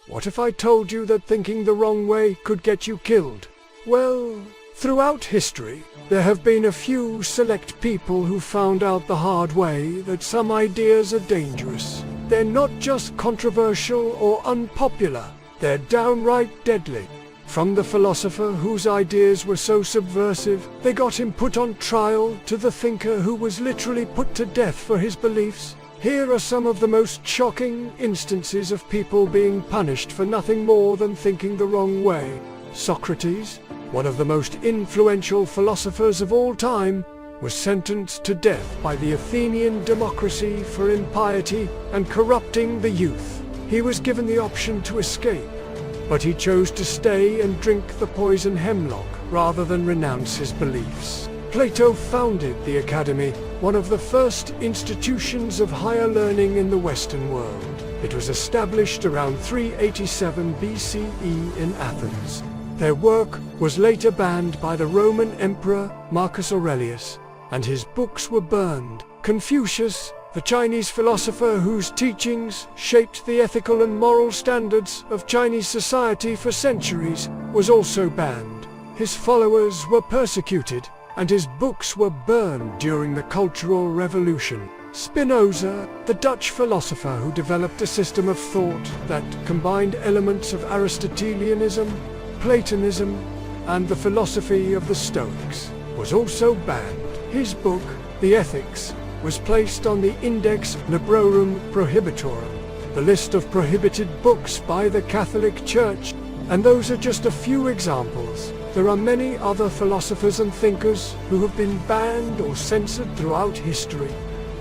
What if I told you that thinking the wrong way could get you killed? Well, throughout history, there have been a few select people who found out the hard way that some ideas are dangerous. They're not just controversial or unpopular, they're downright deadly. From the philosopher whose ideas were so subversive, they got him put on trial, to the thinker who was literally put to death for his beliefs. Here are some of the most shocking instances of people being punished for nothing more than thinking the wrong way. Socrates, one of the most influential philosophers of all time, was sentenced to death by the Athenian democracy for impiety and corrupting the youth. He was given the option to escape, but he chose to stay and drink the poison hemlock rather than renounce his beliefs. Plato founded the Academy, one of the first institutions of higher learning in the Western world. It was established around 387 BCE in Athens. Their work was later banned by the Roman Emperor Marcus Aurelius, and his books were burned. Confucius, the Chinese philosopher whose teachings shaped the ethical and moral standards of Chinese society for centuries, was also banned. His followers were persecuted, and his books were burned during the Cultural Revolution. Spinoza, the Dutch philosopher who developed a system of thought that combined elements of Aristotelianism, Platonism, and the philosophy of the Stoics, was also banned. His book, The Ethics, was placed on the Index Librorum Prohibitorum, the list of prohibited books by the Catholic Church. And those are just a few examples. There are many other philosophers and thinkers who have been banned or censored throughout history.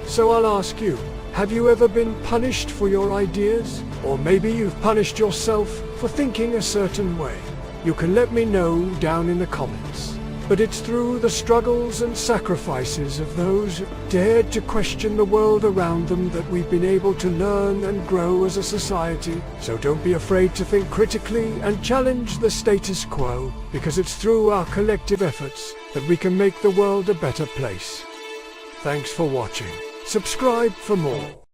So I'll ask you, have you ever been punished for your ideas? Or maybe you've punished yourself for thinking a certain way? You can let me know down in the comments. But it's through the struggles and sacrifices of those who dared to question the world around them that we've been able to learn and grow as a society. So don't be afraid to think critically and challenge the status quo, because it's through our collective efforts that we can make the world a better place. Thanks for watching. Subscribe for more.